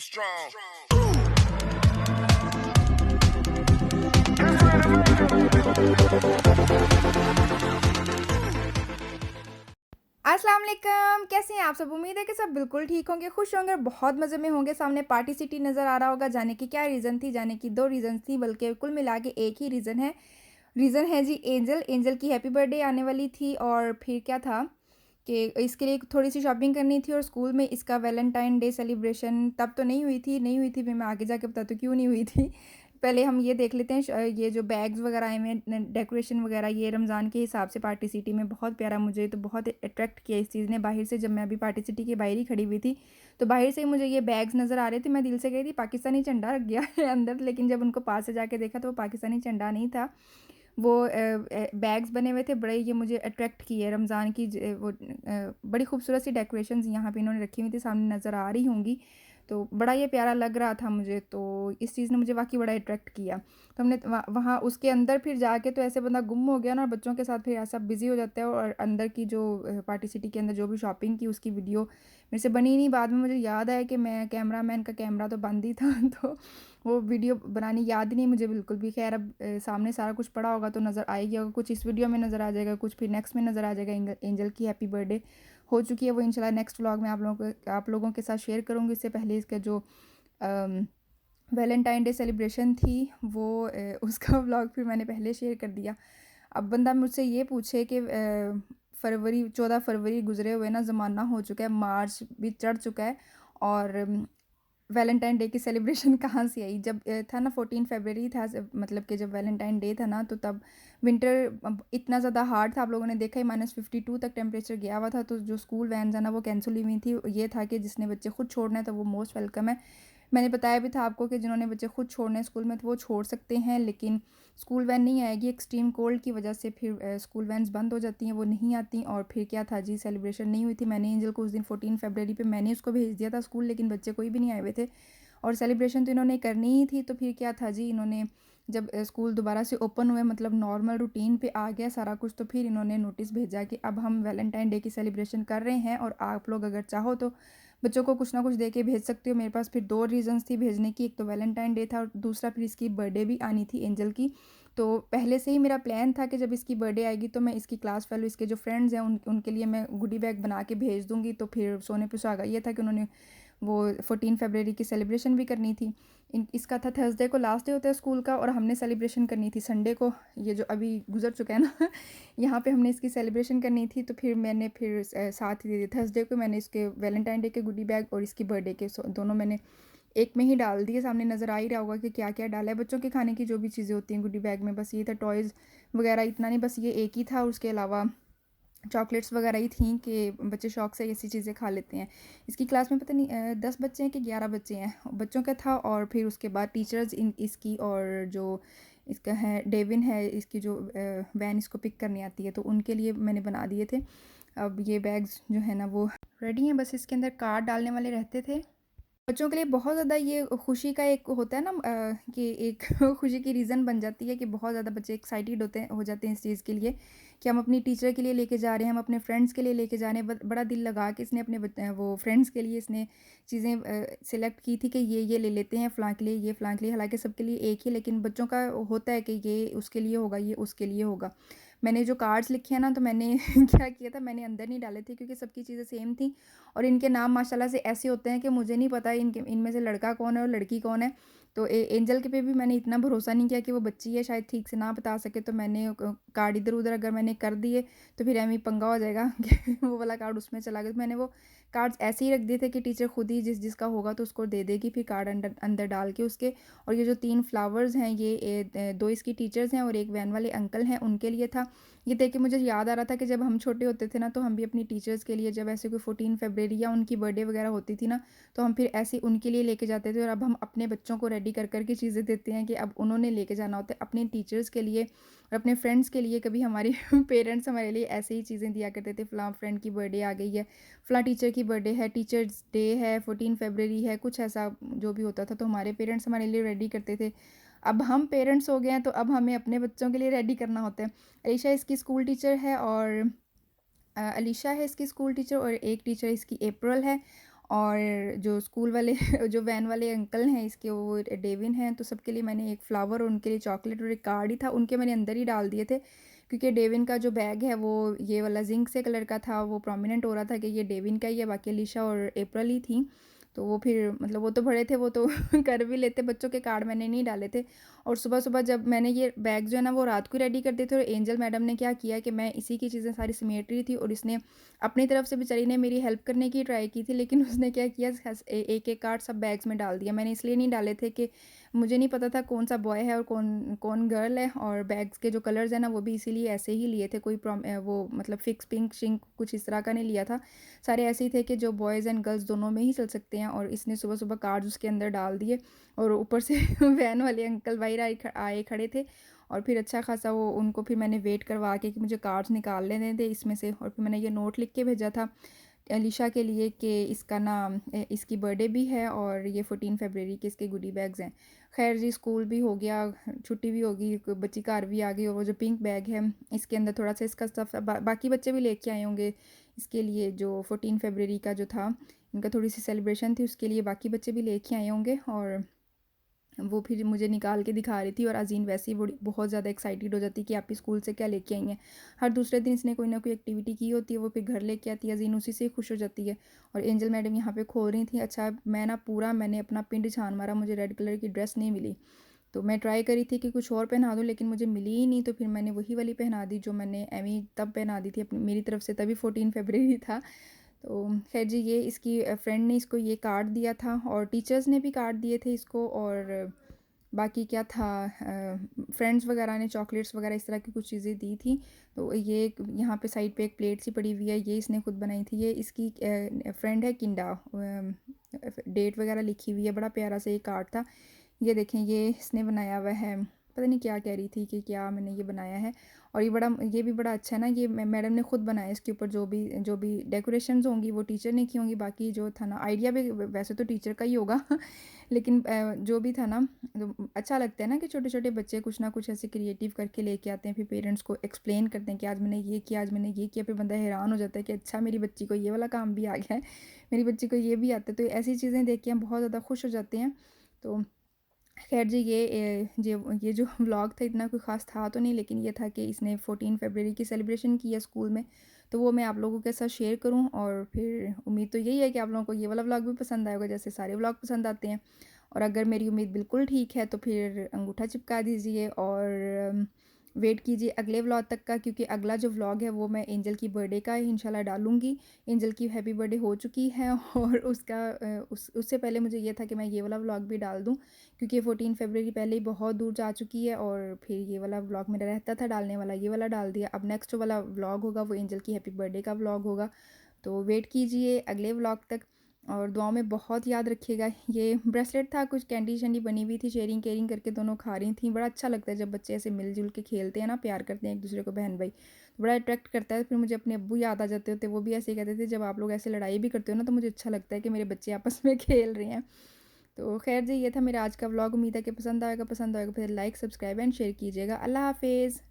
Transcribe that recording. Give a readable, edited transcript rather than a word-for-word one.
strong. अस्सलाम वालेकुम, कैसे हैं आप सब? उम्मीद है कि सब बिल्कुल ठीक होंगे, खुश होंगे और बहुत मज़े में होंगे। सामने पार्टी सिटी नज़र आ रहा होगा। जाने की क्या रीज़न थी? जाने की 2 रीज़न थी, बल्कि कुल मिला के एक ही रीज़न है जी एंजल की हैप्पी बर्थडे आने वाली थी। और फिर क्या था कि इसके लिए थोड़ी-सी शॉपिंग करनी थी और स्कूल में इसका वैलेंटाइन डे सेलिब्रेशन तब तो नहीं हुई थी, फिर मैं आगे जाके बताती हूँ क्यों नहीं हुई थी। पहले हम ये देख लेते हैं ये जो बैग्स वगैरह आए हुए हैं, डेकोरेशन वगैरह, ये रमज़ान के हिसाब से पार्टी सिटी में बहुत प्यारा, मुझे तो बहुत अट्रैक्ट किया इस चीज़ ने। बाहर से जब मैं अभी पार्टी सिटी के बाहर ही खड़ी हुई थी, तो बाहर से ही मुझे ये बैग्स नज़र आ रहे थे। मैं दिल से कही थी पाकिस्तानी झंडा रख गया है अंदर, लेकिन जब उनको पास से जाके देखा तो वो पाकिस्तानी झंडा नहीं था। वो बैग्स बने हुए थे बड़े, ये मुझे अट्रैक्ट किए। रमज़ान की बड़ी खूबसूरत सी डेकोरेशंस यहाँ पे इन्होंने रखी हुई थी, सामने नज़र आ रही होंगी। तो बड़ा ये प्यारा लग रहा था मुझे, तो इस चीज़ ने मुझे वाक़ई बड़ा अट्रैक्ट किया। तो हमने वहाँ उसके अंदर फिर जाके तो ऐसे बंदा गुम हो गया ना, और बच्चों के साथ फिर ऐसा बिज़ी हो जाता है। और अंदर की जो पार्टी सिटी के अंदर जो भी शॉपिंग की उसकी वीडियो मेरे से बनी नहीं। बाद में मुझे याद आया कि मैं कैमरामैन का कैमरा तो बंद ही था तो वो वीडियो बनानी याद नहीं मुझे बिल्कुल भी। ख़ैर अब सामने सारा कुछ पड़ा होगा तो नज़र आएगी, अगर कुछ इस वीडियो में नज़र आ जाएगा, कुछ फिर नेक्स्ट में नज़र आ जाएगा। एंजल की हैप्पी बर्थडे हो चुकी है, वो इंशाल्लाह नेक्स्ट व्लॉग में आप लोगों के साथ शेयर करूँगी। इससे पहले इसका जो वैलेंटाइन डे सेलिब्रेशन थी वो उसका व्लॉग फिर मैंने पहले शेयर कर दिया। अब बंदा मुझसे ये पूछे कि फरवरी 14 फरवरी गुज़रे हुए ना, ज़माना हो चुका है, मार्च भी चढ़ चुका है, और वैलेंटाइन डे की सेलिब्रेशन कहाँ से आई? जब था ना 14 फरवरी था, मतलब कि जब वैलेंटाइन डे था ना, तो तब विंटर इतना ज़्यादा हार्ड था। आप लोगों ने देखा ही, -52 तक टेम्परेचर गया हुआ था। तो जो स्कूल वैन है ना वो कैंसिल हुई थी। ये था कि जिसने बच्चे खुद छोड़ना है तो वो मोस्ट वेलकम है। मैंने बताया भी था आपको कि जिन्होंने बच्चे खुद छोड़ने हैं स्कूल में तो वो छोड़ सकते हैं, लेकिन स्कूल वैन नहीं आएगी। एक्सट्रीम कोल्ड की वजह से फिर स्कूल वैन्स बंद हो जाती हैं, वो नहीं आती। और फिर क्या था जी, सेलिब्रेशन नहीं हुई थी। मैंने एंजल को उस दिन 14 फरवरी पे मैंने उसको भेज दिया था स्कूल, लेकिन बच्चे कोई भी नहीं आए हुए थे और सेलिब्रेशन तो इन्होंने करनी ही थी। तो फिर क्या था जी, इन्होंने जब स्कूल दोबारा से ओपन हुए, मतलब नॉर्मल रूटीन पे आ गया सारा कुछ, तो फिर इन्होंने नोटिस भेजा कि अब हम वैलेंटाइन डे की सेलिब्रेशन कर रहे हैं और आप लोग अगर चाहो तो बच्चों को कुछ ना कुछ दे के भेज सकते हो। मेरे पास फिर 2 रीज़न्स थी भेजने की, एक तो वैलेंटाइन डे था और दूसरा फिर इसकी बर्थडे भी आनी थी एंजल की। तो पहले से ही मेरा प्लान था कि जब इसकी बर्थडे आएगी तो मैं इसकी क्लास फेलो, इसके जो फ्रेंड्स हैं उनके लिए मैं गुडी बैग बना के भेज दूँगी। तो फिर सोने पे सुहागा ये था कि उन्होंने वो 14 फरवरी की सेलिब्रेशन भी करनी थी। इसका था थर्सडे को लास्ट डे होता है स्कूल का, और हमने सेलिब्रेशन करनी थी संडे को, ये जो अभी गुजर चुका है ना यहाँ पे हमने इसकी सेलिब्रेशन करनी थी। तो फिर मैंने फिर साथ ही थर्सडे को मैंने इसके वैलेंटाइन डे के गुडी बैग और इसकी बर्थडे के दोनों मैंने एक में ही डाल दिए। सामने नज़र आ ही रहा होगा कि क्या क्या डाला है। बच्चों के खाने की जो भी चीज़ें होती हैं गुडी बैग में, बस ये था। टॉयज़ वगैरह इतना नहीं, बस ये एक ही था। और उसके अलावा चॉकलेट्स वगैरह ही थी कि बच्चे शौक से ऐसी चीज़ें खा लेते हैं। इसकी क्लास में पता नहीं 10 बच्चे हैं कि 11 बच्चे हैं, बच्चों का था। और फिर उसके बाद टीचर्स इसकी, और जो इसका है डेविन है, इसकी जो वैन इसको पिक करने आती है, तो उनके लिए मैंने बना दिए थे। अब ये बैग्स जो है ना वो रेडी हैं, बस इसके अंदर कार्ड डालने वाले रहते थे। बच्चों के लिए बहुत ज़्यादा ये खुशी का एक होता है ना, कि एक खुशी की रीज़न बन जाती है कि बहुत ज़्यादा बच्चे एक्साइटेड हो जाते हैं इस चीज़ के लिए कि हम अपनी टीचर के लिए लेके जा रहे हैं, हम अपने फ्रेंड्स के लिए लेके जा रहे हैं। बड़ा दिल लगा के इसने अपने वो फ्रेंड्स के लिए इसने चीज़ें सिलेक्ट की थी कि ये ले लेते हैं फ़लाँ के लिए, ये फ़लाँ के लिए। हालांकि सबके लिए एक ही, लेकिन बच्चों का होता है कि ये उसके लिए होगा, ये उसके लिए होगा। मैंने जो कार्ड्स लिखे हैं ना, तो मैंने क्या किया था, मैंने अंदर नहीं डाले थे क्योंकि सबकी चीज़ें सेम थी। और इनके नाम माशाल्लाह से ऐसे होते हैं कि मुझे नहीं पता इनमें से लड़का कौन है और लड़की कौन है। तो एंजल के पे भी मैंने इतना भरोसा नहीं किया कि वो बच्ची है, शायद ठीक से ना बता सके। तो मैंने कार्ड इधर उधर अगर मैंने कर दिए तो फिर एम ही पंगा हो जाएगा कि वो वाला कार्ड उसमें चला गया। तो मैंने वो कार्ड्स ऐसे ही रख दिए थे कि टीचर खुद ही जिसका होगा तो उसको दे देगी फिर कार्ड अंदर अंदर डाल के उसके। और ये जो 3 फ्लावर्स हैं, ये 2 इसकी टीचर्स हैं और एक वैन वाले अंकल हैं, उनके लिए था। ये देख के मुझे याद आ रहा था कि जब हम छोटे होते थे ना, तो हम भी अपनी टीचर्स के लिए जब ऐसे कोई 14 फरवरी या उनकी बर्थडे वगैरह होती थी ना, तो हम फिर ऐसे उनके लिए लेके जाते थे। और अब हम अपने बच्चों को रेडी कर कर के चीज़ें देते हैं कि अब उन्होंने लेके जाना होता है अपने टीचर्स के लिए और अपने फ्रेंड्स के लिए। कभी हमारे पेरेंट्स हमारे लिए ऐसे ही चीज़ें दिया करते थे, फ़लाँ फ्रेंड की बर्थडे आ गई है, फ़लाँ टीचर की बर्थडे है, टीचर्स डे है, 14 फरवरी है, कुछ ऐसा जो भी होता था, तो हमारे पेरेंट्स हमारे लिए रेडी करते थे। अब हम पेरेंट्स हो गए हैं तो अब हमें अपने बच्चों के लिए रेडी करना होता है। अलीशा इसकी स्कूल टीचर है, और अलीशा है इसकी स्कूल टीचर, और एक टीचर इसकी अप्रैल है। और जो स्कूल वाले जो वैन वाले अंकल हैं इसके, वो डेविन हैं, तो सबके लिए मैंने एक फ्लावर और उनके लिए चॉकलेट और एक कार्ड ही था, उनके मैंने अंदर ही डाल दिए थे, क्योंकि डेविन का जो बैग है वो ये वाला जिंक से कलर का था, वो प्रोमिनेंट हो रहा था कि ये डेविन का ही है, बाकी अलीशा और अप्रैल ही थी। तो वो फिर मतलब वो तो बड़े थे, वो तो कर भी लेते, बच्चों के कार्ड मैंने नहीं डाले थे। और सुबह सुबह जब मैंने ये बैग जो है ना वो रात को रेडी कर दिए थे, और एंजल मैडम ने क्या किया कि मैं इसी की चीज़ें सारी समेट रही थी, और इसने अपनी तरफ से बेचारी ने मेरी हेल्प करने की ट्राई की थी, लेकिन उसने क्या किया, एक एक कार्ड सब बैग्स में डाल दिया। मैंने इसलिए नहीं डाले थे कि मुझे नहीं पता था कौन सा बॉय है और कौन कौन गर्ल है, और बैग्स के जो कलर्स हैं ना वो भी इसीलिए ऐसे ही लिए थे, कोई वो मतलब फिक्स पिंक शिंक कुछ इस तरह का नहीं लिया था, सारे ऐसे ही थे कि जो बॉयज़ एंड गर्ल्स दोनों में ही चल सकते हैं। और इसने सुबह सुबह कार्ड्स उसके अंदर डाल दिए, और ऊपर से वैन वाले अंकल बाहर आए खड़े थे, और फिर अच्छा खासा वो उनको फिर मैंने वेट करवा के कि मुझे कार्ड्स निकाल लेने थे इसमें से, और फिर मैंने ये नोट लिख के भेजा था अलीशा के लिए कि इसका नाम इसकी बर्थडे भी है, और ये 14 फरवरी के इसके गुडी बैग्स हैं। खैर जी, स्कूल भी हो गया, छुट्टी भी होगी, बच्ची घर भी आ गई, और वो जो पिंक बैग है इसके अंदर थोड़ा सा इसका स्टफ बाकी बच्चे भी लेके आए होंगे इसके लिए, जो 14 फरवरी का जो था इनका थोड़ी सी सेलिब्रेशन थी उसके लिए बाकी बच्चे भी लेके आए होंगे। और वो फिर मुझे निकाल के दिखा रही थी, और अज़ीन वैसे ही बड़ी बहुत ज़्यादा एक्साइटेड हो जाती है कि आप स्कूल से क्या लेके आई हैं। हर दूसरे दिन इसने कोई ना कोई एक्टिविटी की होती है, वो फिर घर लेके आती है, अज़ीन उसी से खुश हो जाती है। और एंजल मैडम यहाँ पे खोल रही थी। अच्छा, मैंने अपना पिंड छान मारा, मुझे रेड कलर की ड्रेस नहीं मिली, तो मैं ट्राई करी थी कि कुछ और पहना दूँ, लेकिन मुझे मिली ही नहीं, तो फिर मैंने वही वाली पहना दी जो मैंने एमी तब पहना दी थी अपनी मेरी तरफ से, तभी 14 फरवरी था। तो खैर जी, ये इसकी फ्रेंड ने इसको ये कार्ड दिया था, और टीचर्स ने भी कार्ड दिए थे इसको, और बाकी क्या था, फ्रेंड्स वगैरह ने चॉकलेट्स वगैरह इस तरह की कुछ चीज़ें दी थी। तो ये यहाँ पे साइड पे एक प्लेट सी पड़ी हुई है, ये इसने खुद बनाई थी, ये इसकी फ्रेंड है किंडा, डेट वगैरह लिखी हुई है, बड़ा प्यारा सा ये कार्ड था। ये देखें, ये इसने बनाया हुआ है, पता नहीं क्या कह रही थी कि क्या मैंने ये बनाया है। और ये भी बड़ा अच्छा है ना, ये मैडम ने खुद बनाया, इसके ऊपर जो भी डेकोरेशंस होंगी वो टीचर ने की होंगी, बाकी जो था ना आइडिया भी वैसे तो टीचर का ही होगा लेकिन जो भी था ना, तो अच्छा लगता है ना कि छोटे छोटे बच्चे कुछ ना कुछ ऐसे क्रिएटिव करके लेके आते हैं, फिर पेरेंट्स को एक्सप्लेन करते हैं कि आज मैंने ये किया, आज मैंने ये किया, फिर बंदा हैरान हो जाता है कि अच्छा मेरी बच्ची को ये वाला काम भी आ गया है, मेरी बच्ची को ये भी आता है। तो ऐसी चीज़ें देख के हम बहुत ज़्यादा खुश हो जाते हैं। तो खैर जी, ये जो व्लॉग था इतना कोई ख़ास था तो नहीं, लेकिन ये था कि इसने 14 फरवरी की सेलिब्रेशन की है स्कूल में, तो वो मैं आप लोगों के साथ शेयर करूं। और फिर उम्मीद तो यही है कि आप लोगों को ये वाला व्लॉग भी पसंद आएगा, जैसे सारे व्लॉग पसंद आते हैं। और अगर मेरी उम्मीद बिल्कुल ठीक है तो फिर अंगूठा चिपका दीजिए, और वेट कीजिए अगले व्लॉग तक का, क्योंकि अगला जो व्लॉग है वो मैं एंजल की बर्थडे का इंशाल्लाह डालूँगी। एंजल की हैप्पी बर्थडे हो चुकी है, और उससे पहले मुझे ये था कि मैं ये वाला व्लॉग भी डाल दूँ, क्योंकि 14 फरवरी पहले ही बहुत दूर जा चुकी है, और फिर ये वाला व्लॉग मेरा रहता था डालने वाला, ये वाला डाल दिया। अब नेक्स्ट वाला व्लॉग होगा वो एंजल की हैप्पी बर्थडे का व्लॉग होगा। तो वेट कीजिए अगले व्लॉग तक, और दुआओं में बहुत याद रखिएगा। ये ब्रेसलेट था, कुछ कैंडी शैंडी बनी हुई थी, शेयरिंग केयरिंग करके दोनों खा रही थी। बड़ा अच्छा लगता है जब बच्चे ऐसे मिलजुल के खेलते हैं ना, प्यार करते हैं एक दूसरे को, बहन भाई, तो बड़ा अट्रैक्ट करता है। फिर मुझे अपने अब्बू याद आ जाते होते, वो भी ऐसे ही कहते थे जब आप लोग ऐसे लड़ाई भी करते हो ना, तो मुझे अच्छा लगता है कि मेरे बच्चे आपस में खेल रहे हैं। तो खैर जी, ये था मेरा आज का व्लॉग। उम्मीद है कि पसंद आएगा फिर लाइक सब्सक्राइब एंड शेयर कीजिएगा। अल्लाह हाफिज़।